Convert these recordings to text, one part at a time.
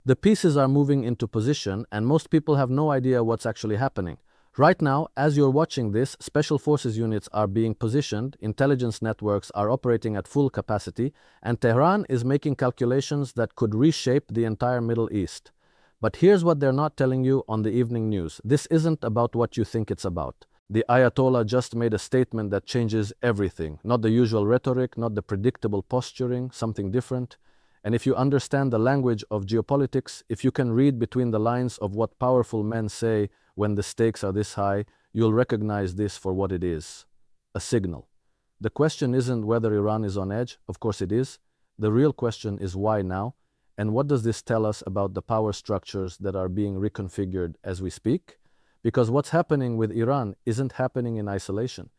The pieces are moving into position, and most people have no idea what's actually happening. Right now, as you're watching this, special forces units are being positioned, intelligence networks are operating at full capacity, and Tehran is making calculations that could reshape the entire Middle East. But here's what they're not telling you on the evening news. This isn't about what you think it's about. The Ayatollah just made a statement that changes everything. Not the usual rhetoric, not the predictable posturing, something different. And if you understand the language of geopolitics, if you can read between the lines of what powerful men say when the stakes are this high, you'll recognize this for what it is: a signal. The question isn't whether Iran is on edge, of course it is. The real question is why now, and what does this tell us about the power structures that are being reconfigured as we speak? Because what's happening with Iran isn't happening in isolation.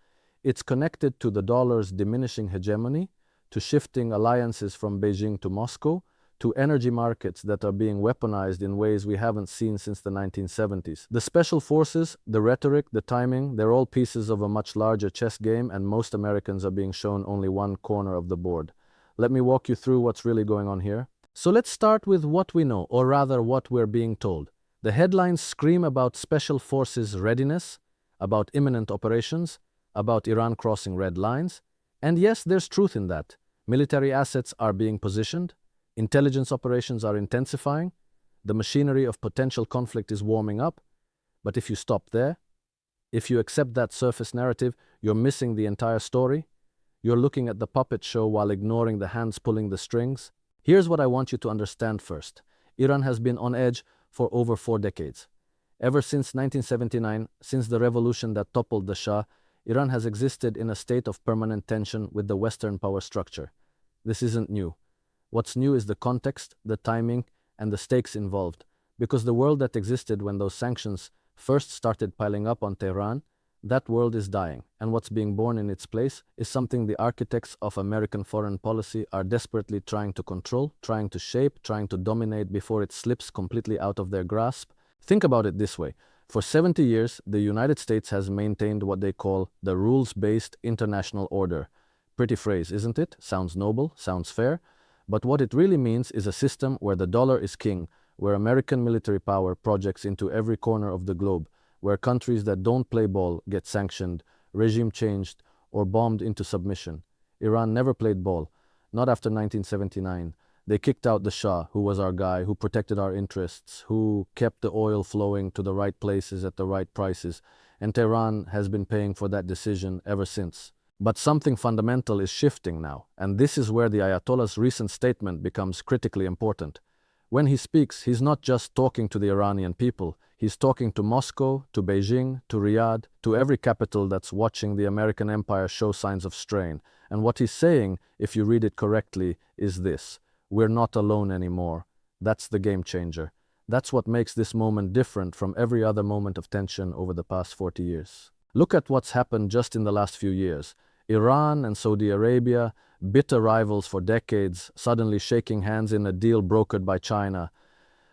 It's connected to the dollar's diminishing hegemony, to shifting alliances from Beijing to Moscow, to energy markets that are being weaponized in ways we haven't seen since the 1970s. The special forces, the rhetoric, the timing, they're all pieces of a much larger chess game, and most Americans are being shown only one corner of the board. Let me walk you through what's really going on here. So let's start with what we know, or rather what we're being told. The headlines scream about special forces readiness, about imminent operations, about Iran crossing red lines. And yes, there's truth in that. Military assets are being positioned. Intelligence operations are intensifying. The machinery of potential conflict is warming up. But if you stop there, if you accept that surface narrative, you're missing the entire story. You're looking at the puppet show while ignoring the hands pulling the strings. Here's what I want you to understand first. Iran has been on edge for over 4 decades. Ever since 1979, since the revolution that toppled the Shah, Iran has existed in a state of permanent tension with the Western power structure. This isn't new. What's new is the context, the timing, and the stakes involved. Because the world that existed when those sanctions first started piling up on Tehran, that world is dying. And what's being born in its place is something the architects of American foreign policy are desperately trying to control, trying to shape, trying to dominate before it slips completely out of their grasp. Think about it this way. For 70 years, the United States has maintained what they call the rules-based international order. Pretty phrase, isn't it? Sounds noble, sounds fair. But what it really means is a system where the dollar is king, where American military power projects into every corner of the globe, where countries that don't play ball get sanctioned, regime changed, or bombed into submission. Iran never played ball, not after 1979. They kicked out the Shah, who was our guy, who protected our interests, who kept the oil flowing to the right places at the right prices, and Tehran has been paying for that decision ever since. But something fundamental is shifting now, and this is where the Ayatollah's recent statement becomes critically important. When he speaks, he's not just talking to the Iranian people, he's talking to Moscow, to Beijing, to Riyadh, to every capital that's watching the American empire show signs of strain. And what he's saying, if you read it correctly, is this: we're not alone anymore. That's the game changer. That's what makes this moment different from every other moment of tension over the past 40 years. Look at what's happened just in the last few years. Iran and Saudi Arabia, bitter rivals for decades, suddenly shaking hands in a deal brokered by China.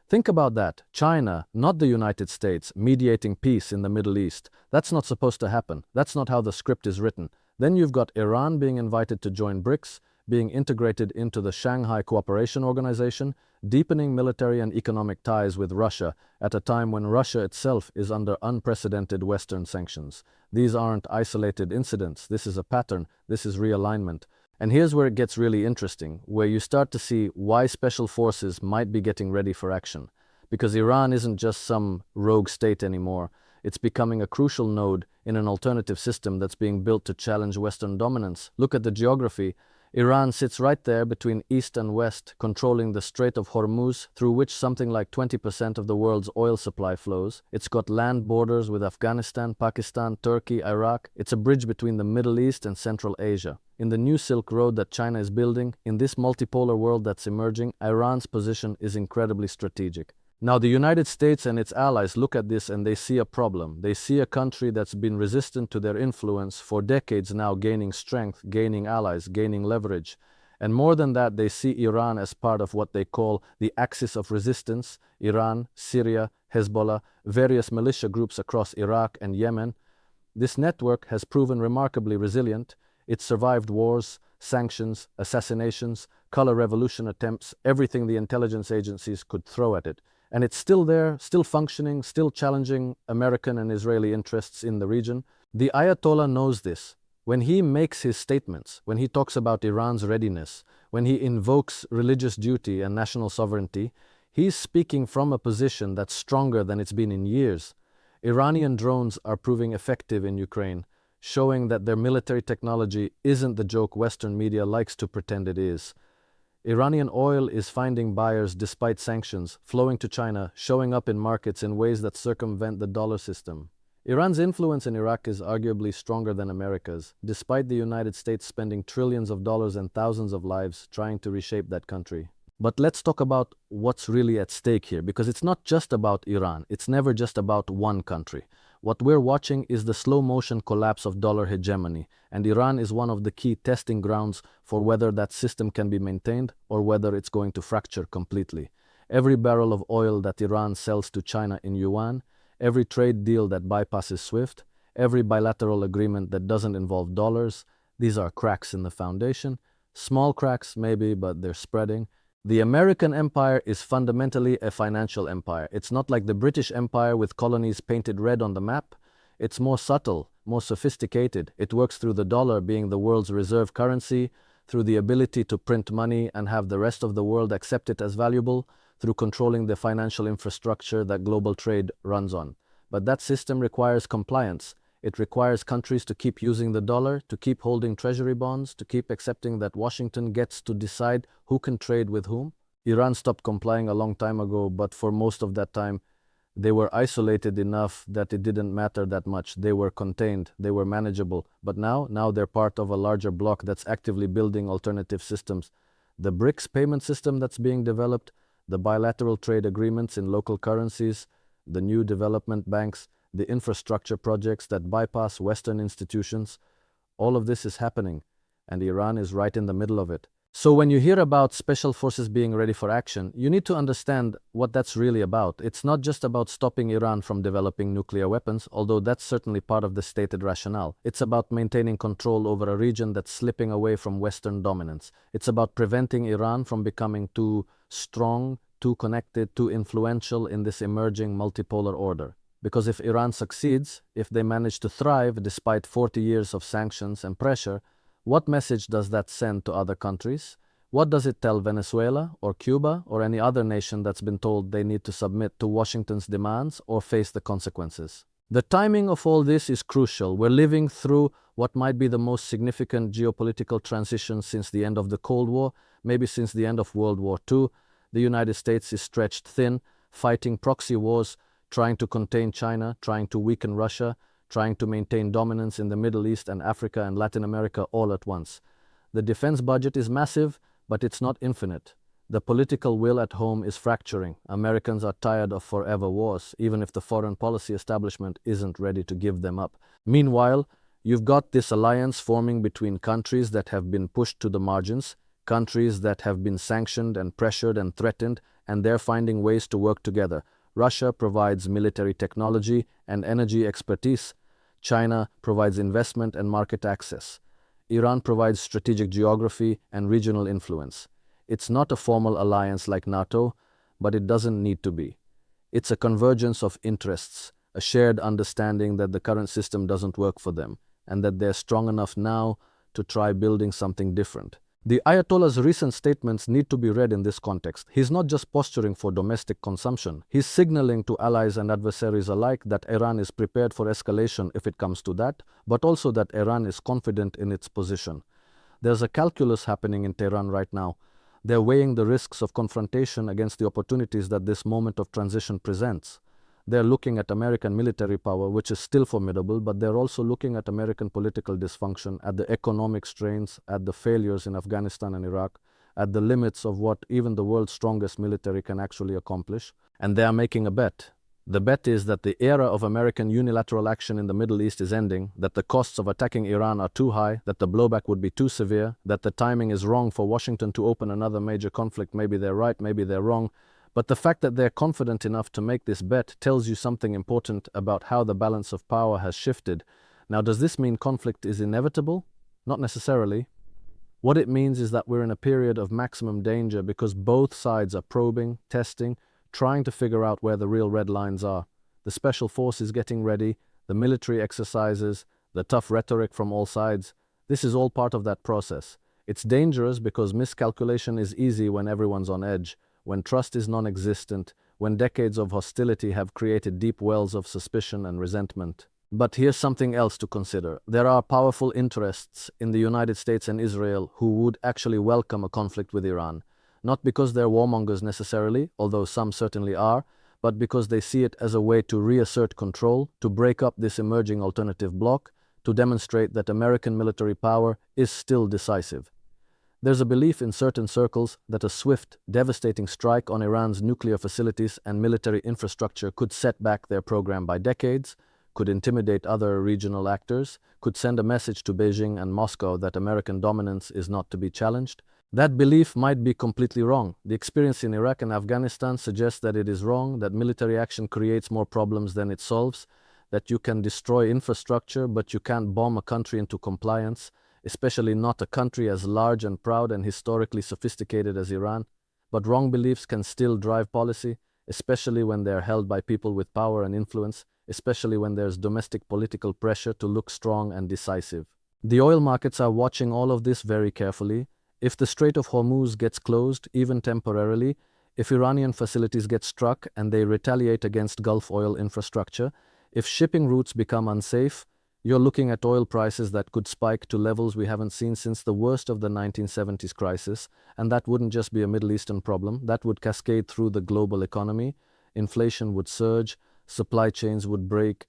Think about that. China, not the United States, mediating peace in the Middle East. That's not supposed to happen. That's not how the script is written. Then you've got Iran being invited to join BRICS, being integrated into the Shanghai Cooperation Organization, deepening military and economic ties with Russia at a time when Russia itself is under unprecedented Western sanctions. These aren't isolated incidents. This is a pattern. This is realignment. And here's where it gets really interesting, where you start to see why special forces might be getting ready for action. Because Iran isn't just some rogue state anymore. It's becoming a crucial node in an alternative system that's being built to challenge Western dominance. Look at the geography. Iran sits right there between East and West, controlling the Strait of Hormuz, through which something like 20% of the world's oil supply flows. It's got land borders with Afghanistan, Pakistan, Turkey, Iraq. It's a bridge between the Middle East and Central Asia. In the new Silk Road that China is building, in this multipolar world that's emerging, Iran's position is incredibly strategic. Now, the United States and its allies look at this and they see a problem. They see a country that's been resistant to their influence for decades now gaining strength, gaining allies, gaining leverage. And more than that, they see Iran as part of what they call the axis of resistance: Iran, Syria, Hezbollah, various militia groups across Iraq and Yemen. This network has proven remarkably resilient. It's survived wars, sanctions, assassinations, color revolution attempts, everything the intelligence agencies could throw at it. And it's still there, still functioning, still challenging American and Israeli interests in the region. The Ayatollah knows this. When he makes his statements, when he talks about Iran's readiness, when he invokes religious duty and national sovereignty, he's speaking from a position that's stronger than it's been in years. Iranian drones are proving effective in Ukraine, showing that their military technology isn't the joke Western media likes to pretend it is. Iranian oil is finding buyers despite sanctions, flowing to China, showing up in markets in ways that circumvent the dollar system. Iran's influence in Iraq is arguably stronger than America's, despite the United States spending trillions of dollars and thousands of lives trying to reshape that country. But let's talk about what's really at stake here, because it's not just about Iran. It's never just about one country. What we're watching is the slow-motion collapse of dollar hegemony, and Iran is one of the key testing grounds for whether that system can be maintained or whether it's going to fracture completely. Every barrel of oil that Iran sells to China in yuan, every trade deal that bypasses SWIFT, every bilateral agreement that doesn't involve dollars, these are cracks in the foundation. Small cracks, maybe, but they're spreading. The American empire is fundamentally a financial empire. It's not like the British Empire with colonies painted red on the map. It's more subtle, more sophisticated. It works through the dollar being the world's reserve currency, through the ability to print money and have the rest of the world accept it as valuable, through controlling the financial infrastructure that global trade runs on. But that system requires compliance. It requires countries to keep using the dollar, to keep holding treasury bonds, to keep accepting that Washington gets to decide who can trade with whom. Iran stopped complying a long time ago, but for most of that time, they were isolated enough that it didn't matter that much. They were contained, they were manageable. But now they're part of a larger bloc that's actively building alternative systems. The BRICS payment system that's being developed, the bilateral trade agreements in local currencies, the new development banks, the infrastructure projects that bypass Western institutions, all of this is happening, and Iran is right in the middle of it. So when you hear about special forces being ready for action, you need to understand what that's really about. It's not just about stopping Iran from developing nuclear weapons, although that's certainly part of the stated rationale. It's about maintaining control over a region that's slipping away from Western dominance. It's about preventing Iran from becoming too strong, too connected, too influential in this emerging multipolar order. Because if Iran succeeds, if they manage to thrive despite 40 years of sanctions and pressure, what message does that send to other countries? What does it tell Venezuela or Cuba or any other nation that's been told they need to submit to Washington's demands or face the consequences? The timing of all this is crucial. We're living through what might be the most significant geopolitical transition since the end of the Cold War, maybe since the end of World War II. The United States is stretched thin, fighting proxy wars, trying to contain China, trying to weaken Russia, trying to maintain dominance in the Middle East and Africa and Latin America all at once. The defense budget is massive, but it's not infinite. The political will at home is fracturing. Americans are tired of forever wars, even if the foreign policy establishment isn't ready to give them up. Meanwhile, you've got this alliance forming between countries that have been pushed to the margins, countries that have been sanctioned and pressured and threatened, and they're finding ways to work together. Russia provides military technology and energy expertise. China provides investment and market access. Iran provides strategic geography and regional influence. It's not a formal alliance like NATO, but it doesn't need to be. It's a convergence of interests, a shared understanding that the current system doesn't work for them, and that they're strong enough now to try building something different. The Ayatollah's recent statements need to be read in this context. He's not just posturing for domestic consumption. He's signaling to allies and adversaries alike that Iran is prepared for escalation if it comes to that, but also that Iran is confident in its position. There's a calculus happening in Tehran right now. They're weighing the risks of confrontation against the opportunities that this moment of transition presents. They're looking at American military power, which is still formidable, but they're also looking at American political dysfunction, at the economic strains, at the failures in Afghanistan and Iraq, at the limits of what even the world's strongest military can actually accomplish. And they are making a bet. The bet is that the era of American unilateral action in the Middle East is ending, that the costs of attacking Iran are too high, that the blowback would be too severe, that the timing is wrong for Washington to open another major conflict. Maybe they're right, maybe they're wrong. But the fact that they're confident enough to make this bet tells you something important about how the balance of power has shifted. Now, does this mean conflict is inevitable? Not necessarily. What it means is that we're in a period of maximum danger because both sides are probing, testing, trying to figure out where the real red lines are. The special forces getting ready, the military exercises, the tough rhetoric from all sides. This is all part of that process. It's dangerous because miscalculation is easy when everyone's on edge, when trust is non-existent, when decades of hostility have created deep wells of suspicion and resentment. But here's something else to consider. There are powerful interests in the United States and Israel who would actually welcome a conflict with Iran, not because they're warmongers necessarily, although some certainly are, but because they see it as a way to reassert control, to break up this emerging alternative bloc, to demonstrate that American military power is still decisive. There's a belief in certain circles that a swift, devastating strike on Iran's nuclear facilities and military infrastructure could set back their program by decades, could intimidate other regional actors, could send a message to Beijing and Moscow that American dominance is not to be challenged. That belief might be completely wrong. The experience in Iraq and Afghanistan suggests that it is wrong, that military action creates more problems than it solves, that you can destroy infrastructure but you can't bomb a country into compliance, especially not a country as large and proud and historically sophisticated as Iran. But wrong beliefs can still drive policy, especially when they're held by people with power and influence, especially when there's domestic political pressure to look strong and decisive. The oil markets are watching all of this very carefully. If the Strait of Hormuz gets closed, even temporarily, if Iranian facilities get struck and they retaliate against Gulf oil infrastructure, if shipping routes become unsafe, you're looking at oil prices that could spike to levels we haven't seen since the worst of the 1970s crisis, and that wouldn't just be a Middle Eastern problem, that would cascade through the global economy. Inflation would surge, supply chains would break,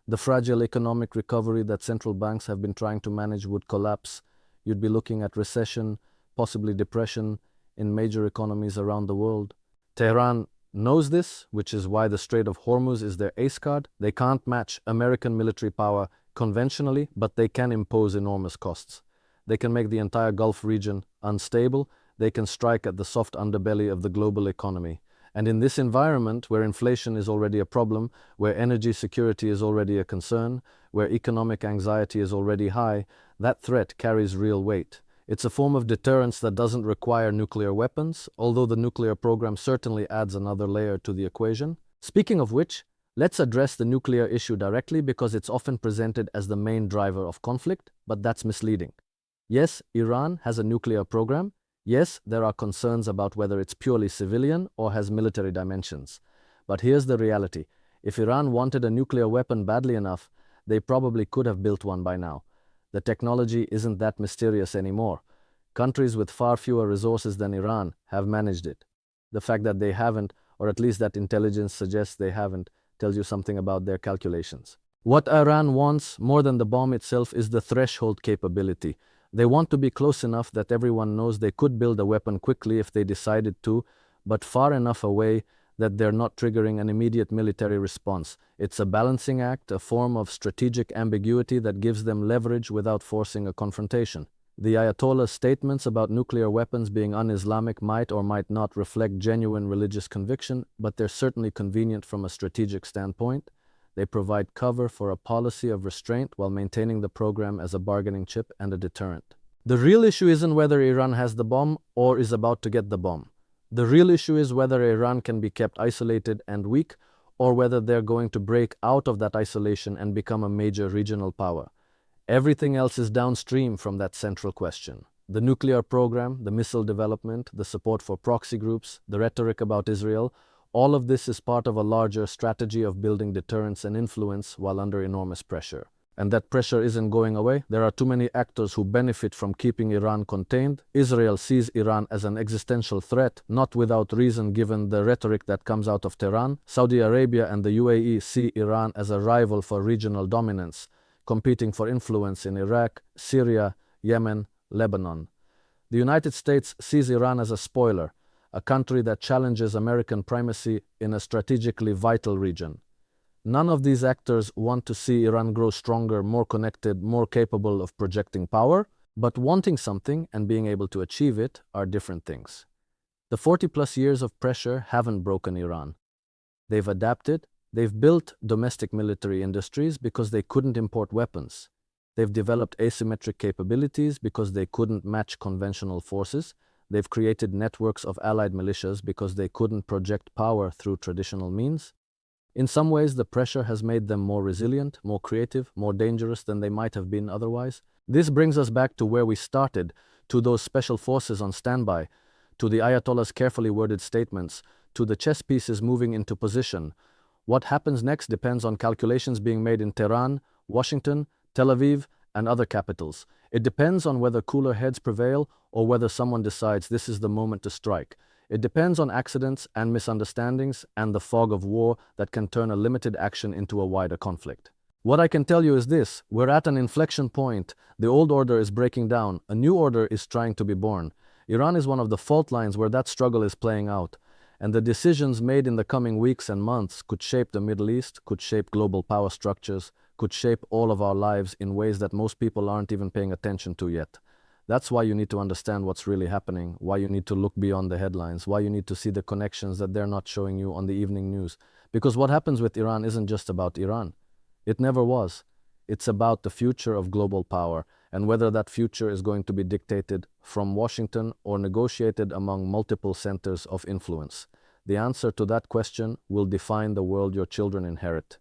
the fragile economic recovery that central banks have been trying to manage would collapse. You'd be looking at recession, possibly depression in major economies around the world. Tehran knows this, which is why the Strait of Hormuz is their ace card. They can't match American military power conventionally, but they can impose enormous costs. They can make the entire Gulf region unstable. They can strike at the soft underbelly of the global economy. And in this environment, where inflation is already a problem, where energy security is already a concern, where economic anxiety is already high, that threat carries real weight. It's a form of deterrence that doesn't require nuclear weapons, although the nuclear program certainly adds another layer to the equation. Speaking of which, let's address the nuclear issue directly because it's often presented as the main driver of conflict, but that's misleading. Yes, Iran has a nuclear program. Yes, there are concerns about whether it's purely civilian or has military dimensions. But here's the reality. If Iran wanted a nuclear weapon badly enough, they probably could have built one by now. The technology isn't that mysterious anymore. Countries with far fewer resources than Iran have managed it. The fact that they haven't, or at least that intelligence suggests they haven't, tells you something about their calculations. What Iran wants more than the bomb itself is the threshold capability. They want to be close enough that everyone knows they could build a weapon quickly if they decided to, but far enough away that they're not triggering an immediate military response. It's a balancing act, a form of strategic ambiguity that gives them leverage without forcing a confrontation. The Ayatollah's statements about nuclear weapons being un-Islamic might or might not reflect genuine religious conviction, but they're certainly convenient from a strategic standpoint. They provide cover for a policy of restraint while maintaining the program as a bargaining chip and a deterrent. The real issue isn't whether Iran has the bomb or is about to get the bomb. The real issue is whether Iran can be kept isolated and weak, or whether they're going to break out of that isolation and become a major regional power. Everything else is downstream from that central question. The nuclear program, the missile development, the support for proxy groups, the rhetoric about Israel, all of this is part of a larger strategy of building deterrence and influence while under enormous pressure. And that pressure isn't going away. There are too many actors who benefit from keeping Iran contained. Israel sees Iran as an existential threat, not without reason given the rhetoric that comes out of Tehran. Saudi Arabia and the UAE see Iran as a rival for regional dominance, competing for influence in Iraq, Syria, Yemen, Lebanon. The United States sees Iran as a spoiler, a country that challenges American primacy in a strategically vital region. None of these actors want to see Iran grow stronger, more connected, more capable of projecting power, but wanting something and being able to achieve it are different things. The 40-plus years of pressure haven't broken Iran. They've adapted. They've built domestic military industries because they couldn't import weapons. They've developed asymmetric capabilities because they couldn't match conventional forces. They've created networks of allied militias because they couldn't project power through traditional means. In some ways, the pressure has made them more resilient, more creative, more dangerous than they might have been otherwise. This brings us back to where we started, to those special forces on standby, to the Ayatollah's carefully worded statements, to the chess pieces moving into position. What happens next depends on calculations being made in Tehran, Washington, Tel Aviv, and other capitals. It depends on whether cooler heads prevail or whether someone decides this is the moment to strike. It depends on accidents and misunderstandings and the fog of war that can turn a limited action into a wider conflict. What I can tell you is this: we're at an inflection point. The old order is breaking down. A new order is trying to be born. Iran is one of the fault lines where that struggle is playing out. And the decisions made in the coming weeks and months could shape the Middle East, could shape global power structures, could shape all of our lives in ways that most people aren't even paying attention to yet. That's why you need to understand what's really happening, why you need to look beyond the headlines, why you need to see the connections that they're not showing you on the evening news. Because what happens with Iran isn't just about Iran. It never was. It's about the future of global power, and whether that future is going to be dictated from Washington or negotiated among multiple centers of influence. The answer to that question will define the world your children inherit.